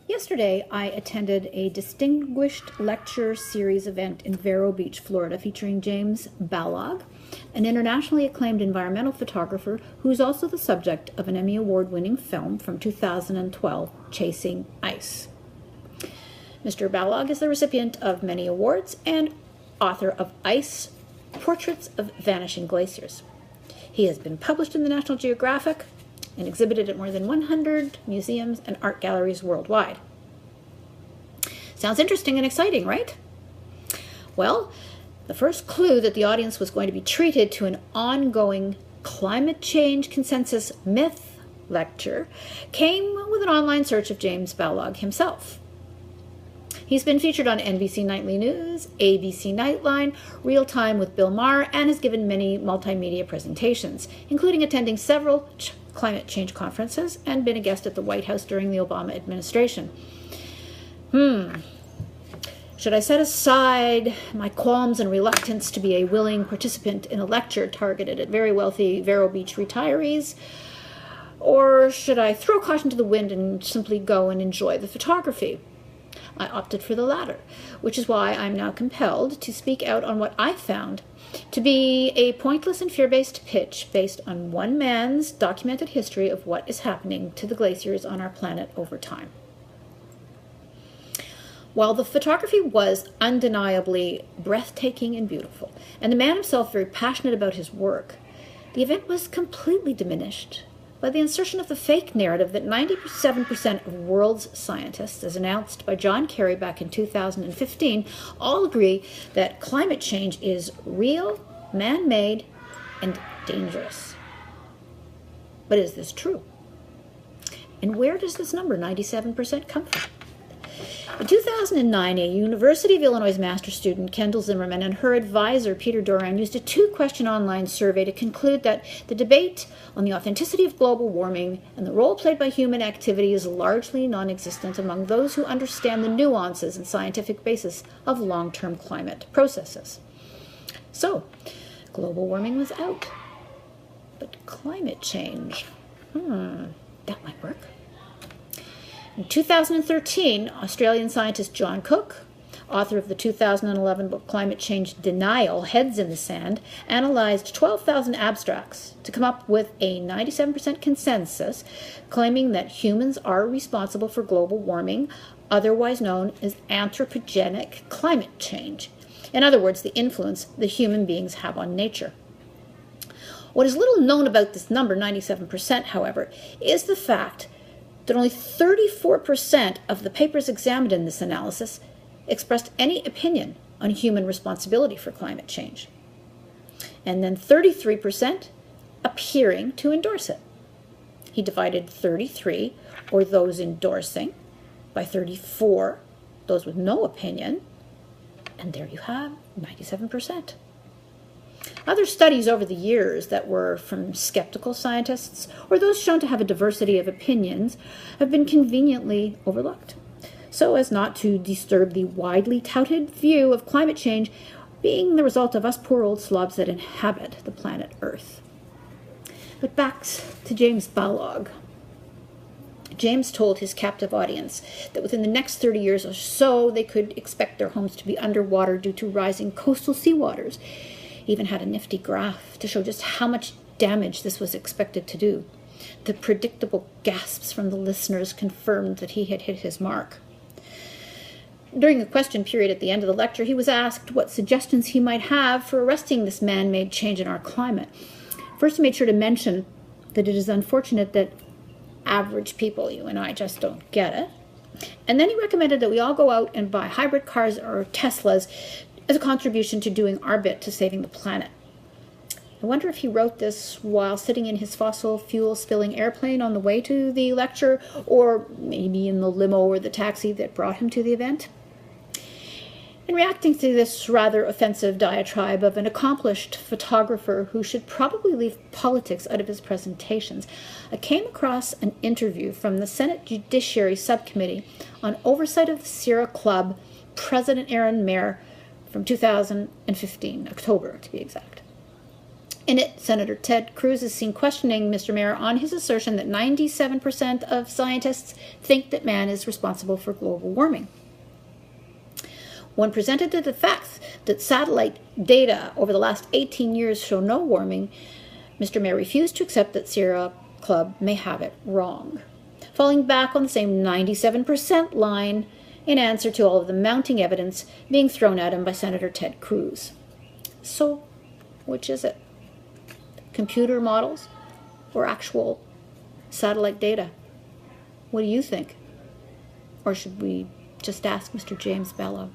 Yesterday, I attended a distinguished lecture series event in Vero Beach, Florida, featuring James Balog, an internationally acclaimed environmental photographer who's also the subject of an Emmy Award-winning film from 2012, Chasing Ice. Mr. Balog is the recipient of many awards and author of Ice: Portraits of Vanishing Glaciers. He has been published in the National Geographic and exhibited at more than 100 museums and art galleries worldwide. Sounds interesting and exciting, right? Well, the first clue that the audience was going to be treated to an ongoing climate change consensus myth lecture came with an online search of James Balog himself. He's been featured on NBC Nightly News, ABC Nightline, Real Time with Bill Maher, and has given many multimedia presentations, including attending several climate change conferences and been a guest at the White House during the Obama administration. Should I set aside my qualms and reluctance to be a willing participant in a lecture targeted at very wealthy Vero Beach retirees? Or should I throw caution to the wind and simply go and enjoy the photography? I opted for the latter, which is why I'm now compelled to speak out on what I found to be a pointless and fear-based pitch based on one man's documented history of what is happening to the glaciers on our planet over time. While the photography was undeniably breathtaking and beautiful, and the man himself very passionate about his work, the event was completely diminished by the insertion of the fake narrative that 97% of world's scientists, as announced by John Kerry back in 2015, all agree that climate change is real, man-made, and dangerous. But is this true? And where does this number, 97%, come from? In 2009, a University of Illinois master's student, Kendall Zimmerman, and her advisor, Peter Doran, used a two-question online survey to conclude that the debate on the authenticity of global warming and the role played by human activity is largely non-existent among those who understand the nuances and scientific basis of long-term climate processes. So, global warming was out. But climate change, that might work. In 2013, Australian scientist John Cook, author of the 2011 book Climate Change Denial: Heads in the Sand, analyzed 12,000 abstracts to come up with a 97% consensus claiming that humans are responsible for global warming, otherwise known as anthropogenic climate change. In other words, the influence the human beings have on nature. What is little known about this number, 97%, however, is the fact that only 34% of the papers examined in this analysis expressed any opinion on human responsibility for climate change, and then 33% appearing to endorse it. He divided 33, or those endorsing, by 34, those with no opinion, and there you have 97%. Other studies over the years that were from skeptical scientists or those shown to have a diversity of opinions have been conveniently overlooked, so as not to disturb the widely touted view of climate change being the result of us poor old slobs that inhabit the planet Earth. But back to James Balog. James told his captive audience that within the next 30 years or so, they could expect their homes to be underwater due to rising coastal seawaters. He even had a nifty graph to show just how much damage this was expected to do. The predictable gasps from the listeners confirmed that he had hit his mark. During the question period at the end of the lecture, he was asked what suggestions he might have for arresting this man-made change in our climate. First, he made sure to mention that it is unfortunate that average people, you and I, just don't get it. And then he recommended that we all go out and buy hybrid cars or Teslas as a contribution to doing our bit to saving the planet. I wonder if he wrote this while sitting in his fossil fuel spilling airplane on the way to the lecture, or maybe in the limo or the taxi that brought him to the event. In reacting to this rather offensive diatribe of an accomplished photographer who should probably leave politics out of his presentations, I came across an interview from the Senate Judiciary Subcommittee on Oversight of the Sierra Club, President Aaron Mayer, from 2015, October to be exact. In it, Senator Ted Cruz is seen questioning Mr. Mayer on his assertion that 97% of scientists think that man is responsible for global warming. When presented with the facts that satellite data over the last 18 years show no warming, Mr. Mayer refused to accept that Sierra Club may have it wrong, falling back on the same 97% line in answer to all of the mounting evidence being thrown at him by Senator Ted Cruz. So, which is it? Computer models or actual satellite data? What do you think? Or should we just ask Mr. James Bellow?